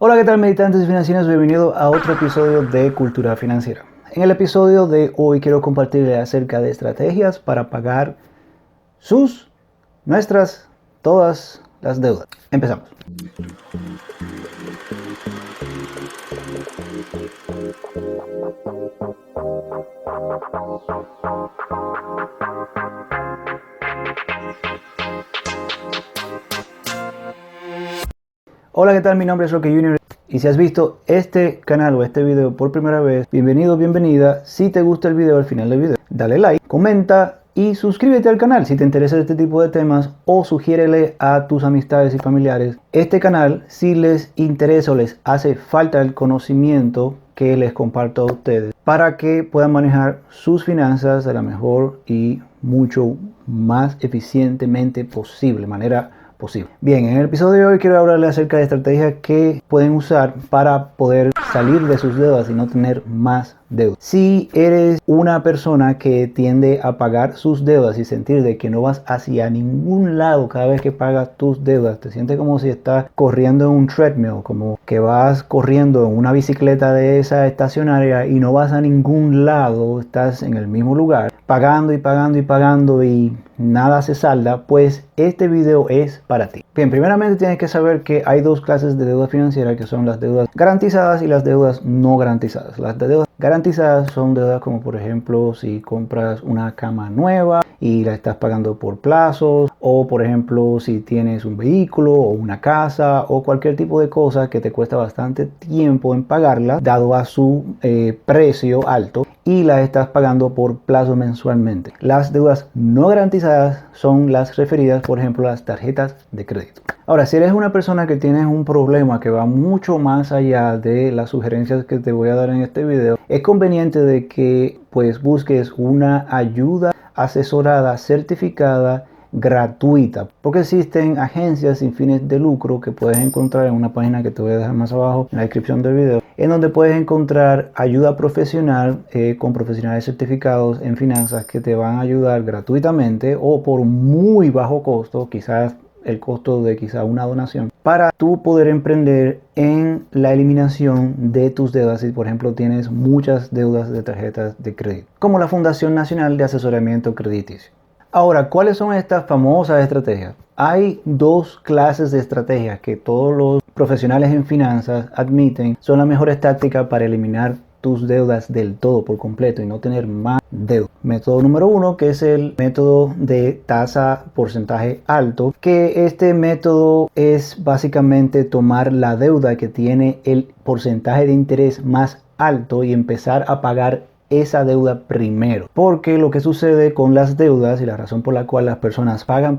Hola, ¿qué tal, meditantes financieros? Bienvenido a otro episodio de Cultura Financiera. En el episodio de hoy quiero compartirles acerca de estrategias para pagar nuestras, todas las deudas. Empezamos. Hola, ¿qué tal? Mi nombre es Roque Jr. Y si has visto este canal o este video por primera vez, bienvenido, bienvenida. Si te gusta el video, al final del video, dale like, comenta y suscríbete al canal si te interesa este tipo de temas, o sugiérele a tus amistades y familiares este canal si les interesa o les hace falta el conocimiento que les comparto a ustedes para que puedan manejar sus finanzas de la mejor y mucho más eficientemente posible, posible. Bien, en el episodio de hoy quiero hablarles acerca de estrategias que pueden usar para poder salir de sus deudas y no tener más deudas. Si eres una persona que tiende a pagar sus deudas y sentir de que no vas hacia ningún lado cada vez que pagas tus deudas, te sientes como si estás corriendo en un treadmill, como que vas corriendo en una bicicleta de esa estacionaria y no vas a ningún lado, estás en el mismo lugar, pagando y pagando y pagando y nada se salda, pues este video es para ti. Bien, primeramente tienes que saber que hay dos clases de deuda financiera, que son las deudas garantizadas y las deudas no garantizadas. Las deudas garantizadas son deudas como, por ejemplo, si compras una cama nueva y la estás pagando por plazos, o por ejemplo si tienes un vehículo o una casa o cualquier tipo de cosa que te cuesta bastante tiempo en pagarla dado a su precio alto y la estás pagando por plazo mensualmente. Las deudas no garantizadas son las referidas, por ejemplo, a las tarjetas de crédito. Ahora, si eres una persona que tienes un problema que va mucho más allá de las sugerencias que te voy a dar en este video, es conveniente de que pues busques una ayuda asesorada, certificada, gratuita, porque existen agencias sin fines de lucro que puedes encontrar en una página que te voy a dejar más abajo en la descripción del video, en donde puedes encontrar ayuda profesional con profesionales certificados en finanzas que te van a ayudar gratuitamente o por muy bajo costo, quizás el costo de quizá una donación, para tú poder emprender en la eliminación de tus deudas si por ejemplo tienes muchas deudas de tarjetas de crédito, como la Fundación Nacional de Asesoramiento Crediticio. Ahora, ¿cuáles son estas famosas estrategias? Hay dos clases de estrategias que todos los profesionales en finanzas admiten son las mejores tácticas para eliminar tus deudas del todo, por completo, y no tener más deuda. Método número uno, que es el método de tasa porcentaje alto, que este método es básicamente tomar la deuda que tiene el porcentaje de interés más alto y empezar a pagar esa deuda primero, porque lo que sucede con las deudas y la razón por la cual las personas pagan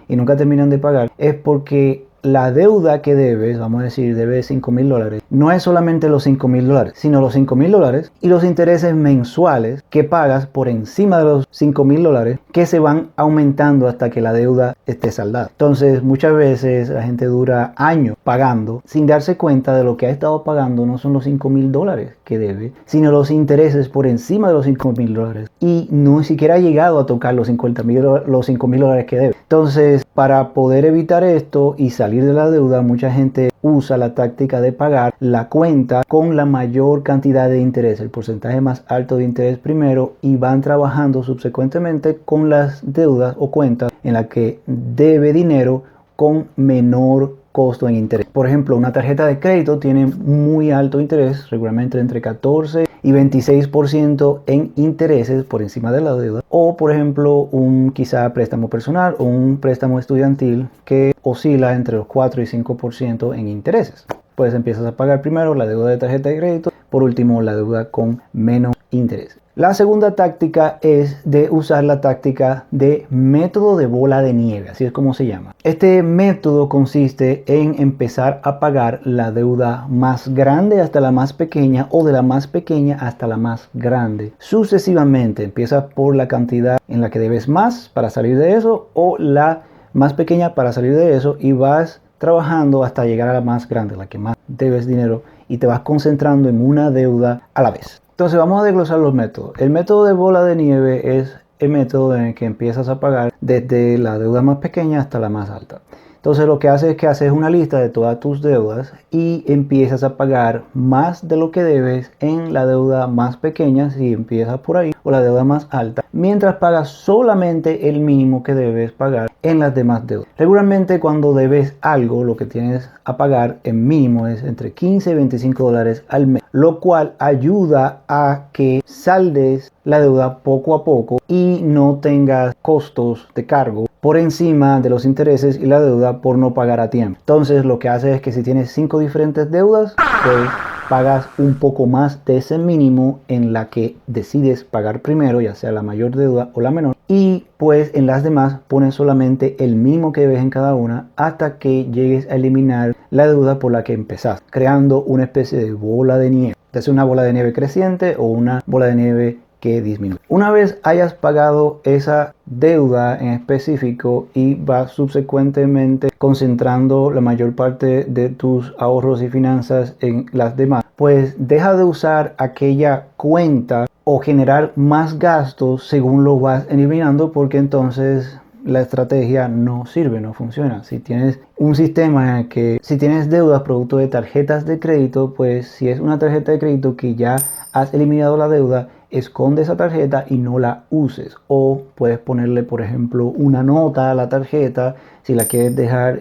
y nunca terminan de pagar es porque la deuda que debes, vamos a decir, debes $5,000, no es solamente los $5,000, sino los $5,000 y los intereses mensuales que pagas por encima de los $5,000 que se van aumentando hasta que la deuda esté saldada. Entonces, muchas veces la gente dura años pagando sin darse cuenta de lo que ha estado pagando no son los $5,000 que debe, sino los intereses por encima de los $5,000 y no siquiera ha llegado a tocar los $5,000 que debe. Entonces, para poder evitar esto y salir de la deuda, mucha gente usa la táctica de pagar la cuenta con la mayor cantidad de interés, el porcentaje más alto de interés primero, y van trabajando subsecuentemente con las deudas o cuentas en las que debe dinero con menor costo en interés. Por ejemplo, una tarjeta de crédito tiene muy alto interés, regularmente entre 14 y 26% en intereses por encima de la deuda, o por ejemplo un quizá préstamo personal o un préstamo estudiantil que oscila entre los 4 y 5% en intereses. Pues empiezas a pagar primero la deuda de tarjeta de crédito, por último la deuda con menos interés. La segunda táctica es de usar la táctica de método de bola de nieve, así es como se llama. Este método consiste en empezar a pagar la deuda más grande hasta la más pequeña o de la más pequeña hasta la más grande. Sucesivamente, empiezas por la cantidad en la que debes más para salir de eso o la más pequeña para salir de eso y vas trabajando hasta llegar a la más grande, la que más debes dinero, y te vas concentrando en una deuda a la vez. Entonces vamos a desglosar los métodos. El método de bola de nieve es el método en el que empiezas a pagar desde la deuda más pequeña hasta la más alta. Entonces lo que haces es que haces una lista de todas tus deudas y empiezas a pagar más de lo que debes en la deuda más pequeña, si empiezas por ahí, o la deuda más alta, mientras pagas solamente el mínimo que debes pagar en las demás deudas. Regularmente cuando debes algo, lo que tienes a pagar en mínimo es entre 15 y 25 dólares al mes, lo cual ayuda a que saldes la deuda poco a poco y no tengas costos de cargo por encima de los intereses y la deuda por no pagar a tiempo. Entonces lo que hace es que si tienes 5 diferentes deudas, pues pagas un poco más de ese mínimo en la que decides pagar primero, ya sea la mayor deuda o la menor, y pues en las demás pones solamente el mínimo que debes en cada una hasta que llegues a eliminar la deuda por la que empezaste, creando una especie de bola de nieve. Es una bola de nieve creciente o una bola de nieve que disminuye. Una vez hayas pagado esa deuda en específico y vas subsecuentemente concentrando la mayor parte de tus ahorros y finanzas en las demás, pues deja de usar aquella cuenta o generar más gastos según lo vas eliminando, porque entonces la estrategia no sirve, no funciona. Si tienes un sistema en el que si tienes deudas producto de tarjetas de crédito, pues si es una tarjeta de crédito que ya has eliminado la deuda, esconde esa tarjeta y no la uses. O puedes ponerle, por ejemplo, una nota a la tarjeta si la quieres dejar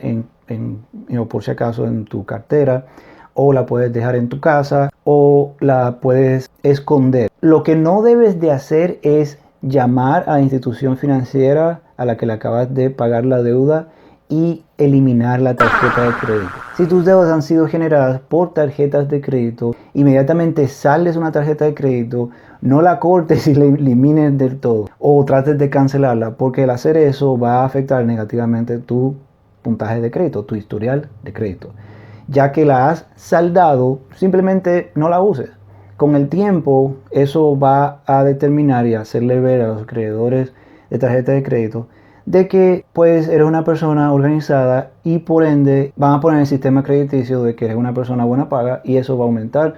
por si acaso en tu cartera, o la puedes dejar en tu casa, o la puedes esconder. Lo que no debes de hacer es llamar a la institución financiera a la que le acabas de pagar la deuda y eliminar la tarjeta de crédito. Si tus deudas han sido generadas por tarjetas de crédito, inmediatamente sales una tarjeta de crédito, no la cortes y la elimines del todo o trates de cancelarla, porque el hacer eso va a afectar negativamente tu puntaje de crédito, tu historial de crédito. Ya que la has saldado, simplemente no la uses. Con el tiempo eso va a determinar y hacerle ver a los creadores de tarjeta de crédito de que pues eres una persona organizada y por ende van a poner en el sistema crediticio de que eres una persona buena paga, y eso va a aumentar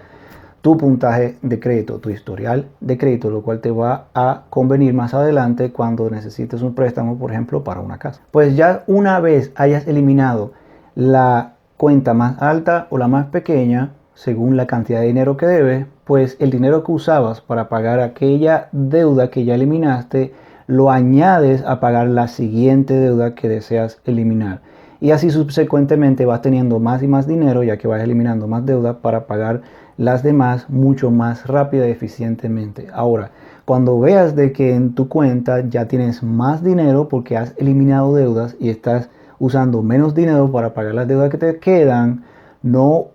tu puntaje de crédito, tu historial de crédito, lo cual te va a convenir más adelante cuando necesites un préstamo, por ejemplo, para una casa. Pues ya una vez hayas eliminado la cuenta más alta o la más pequeña, según la cantidad de dinero que debes, pues el dinero que usabas para pagar aquella deuda que ya eliminaste, lo añades a pagar la siguiente deuda que deseas eliminar. Y así subsecuentemente vas teniendo más y más dinero, ya que vas eliminando más deuda para pagar las demás mucho más rápida y eficientemente. Ahora, cuando veas de que en tu cuenta ya tienes más dinero porque has eliminado deudas y estás usando menos dinero para pagar las deudas que te quedan, no,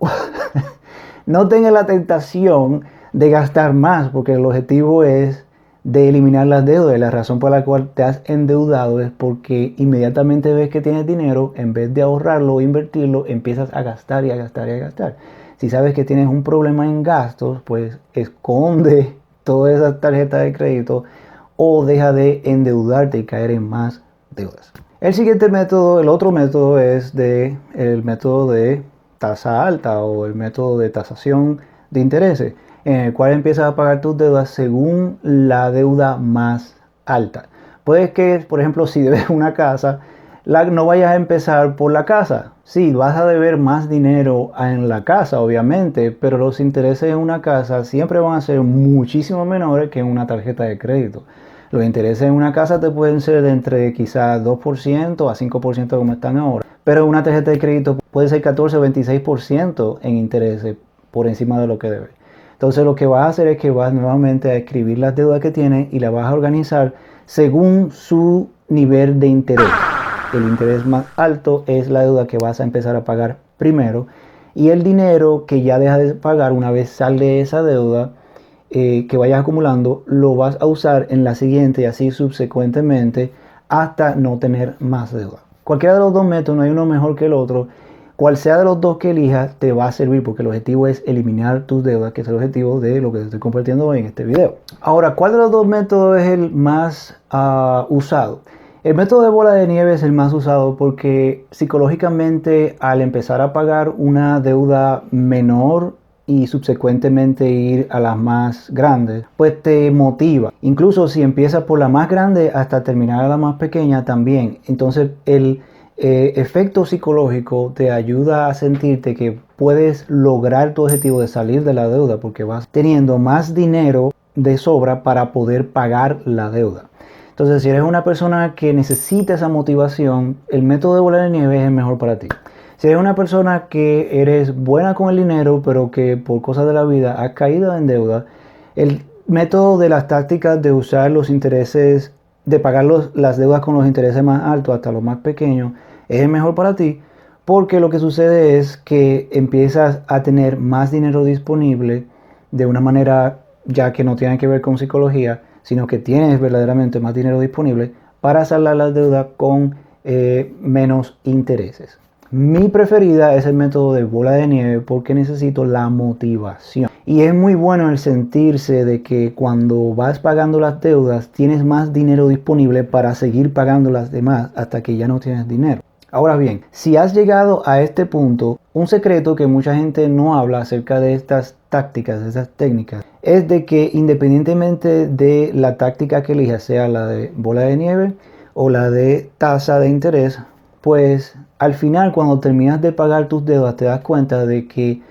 no tengas la tentación de gastar más, porque el objetivo es de eliminar las deudas. Y la razón por la cual te has endeudado es porque inmediatamente ves que tienes dinero, en vez de ahorrarlo o invertirlo, empiezas a gastar y a gastar y a gastar. Si sabes que tienes un problema en gastos, pues esconde todas esas tarjetas de crédito o deja de endeudarte y caer en más deudas. El siguiente método, el otro método es el método de tasa alta o el método de tasación de intereses, en el cual empiezas a pagar tus deudas según la deuda más alta. Puede que, por ejemplo, si debes una casa, no vayas a empezar por la casa. Sí, vas a deber más dinero en la casa, obviamente, pero los intereses en una casa siempre van a ser muchísimo menores que en una tarjeta de crédito. Los intereses en una casa te pueden ser de entre quizás 2% a 5% como están ahora, pero en una tarjeta de crédito puede ser 14 o 26% en intereses por encima de lo que debes. Entonces lo que vas a hacer es que vas nuevamente a escribir las deudas que tienes y las vas a organizar según su nivel de interés. El interés más alto es la deuda que vas a empezar a pagar primero, y el dinero que ya dejas de pagar una vez sale esa deuda que vayas acumulando, lo vas a usar en la siguiente y así subsecuentemente hasta no tener más deuda. Cualquiera de los dos métodos, no hay uno mejor que el otro. Cual sea de los dos que elijas te va a servir, porque el objetivo es eliminar tus deudas, que es el objetivo de lo que te estoy compartiendo hoy en este video. Ahora, ¿cuál de los dos métodos es el más usado? El método de bola de nieve es el más usado porque psicológicamente, al empezar a pagar una deuda menor y subsecuentemente ir a las más grandes, pues te motiva. Incluso si empiezas por la más grande hasta terminar a la más pequeña también. Entonces el efecto psicológico te ayuda a sentirte que puedes lograr tu objetivo de salir de la deuda porque vas teniendo más dinero de sobra para poder pagar la deuda. Entonces, si eres una persona que necesita esa motivación, el método de bola de nieve es el mejor para ti. Si eres una persona que eres buena con el dinero, pero que por cosas de la vida has caído en deuda, el método de las tácticas de usar los intereses, de pagar las deudas con los intereses más altos hasta los más pequeños, es el mejor para ti, porque lo que sucede es que empiezas a tener más dinero disponible de una manera ya que no tiene que ver con psicología, sino que tienes verdaderamente más dinero disponible para saldar las deudas con menos intereses. Mi preferida es el método de bola de nieve porque necesito la motivación. Y es muy bueno el sentirse de que cuando vas pagando las deudas tienes más dinero disponible para seguir pagando las demás hasta que ya no tienes dinero. Ahora bien, si has llegado a este punto, un secreto que mucha gente no habla acerca de estas tácticas, de estas técnicas, es de que independientemente de la táctica que elijas, sea la de bola de nieve o la de tasa de interés, pues al final cuando terminas de pagar tus deudas te das cuenta de que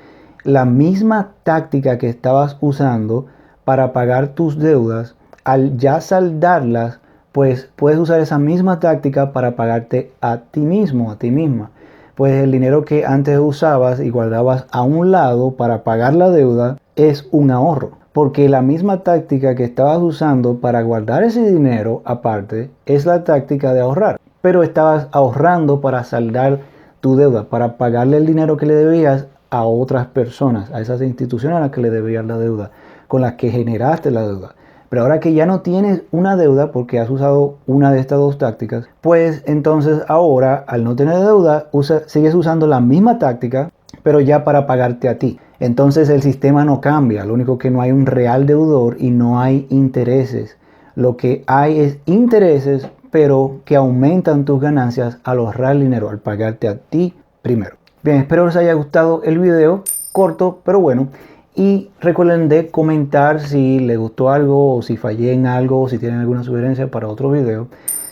la misma táctica que estabas usando para pagar tus deudas, al ya saldarlas, pues puedes usar esa misma táctica para pagarte a ti mismo, a ti misma. Pues el dinero que antes usabas y guardabas a un lado para pagar la deuda es un ahorro. Porque la misma táctica que estabas usando para guardar ese dinero aparte es la táctica de ahorrar. Pero estabas ahorrando para saldar tu deuda, para pagarle el dinero que le debías a otras personas, a esas instituciones a las que le debías la deuda, con las que generaste la deuda. Pero ahora que ya no tienes una deuda porque has usado una de estas dos tácticas, pues entonces ahora al no tener deuda sigues usando la misma táctica, pero ya para pagarte a ti. Entonces el sistema no cambia, lo único que no hay un real deudor y no hay intereses. Lo que hay es intereses, pero que aumentan tus ganancias al ahorrar dinero, al pagarte a ti primero. Bien, espero que les haya gustado el video, corto pero bueno. Y recuerden de comentar si les gustó algo o si fallé en algo o si tienen alguna sugerencia para otro video.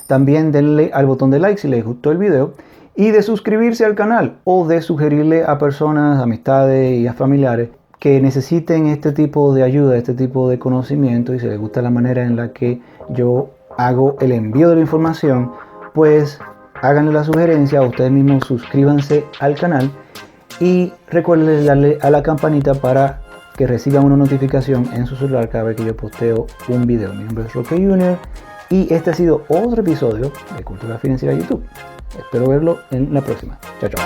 También denle al botón de like si les gustó el video y de suscribirse al canal o de sugerirle a personas, amistades y a familiares que necesiten este tipo de ayuda, este tipo de conocimiento y si les gusta la manera en la que yo hago el envío de la información, pues háganle la sugerencia, ustedes mismos suscríbanse al canal y recuerden darle a la campanita para que reciban una notificación en su celular cada vez que yo posteo un video. Mi nombre es Roque Jr. y este ha sido otro episodio de Cultura Financiera YouTube. Espero verlo en la próxima. Chao, chao.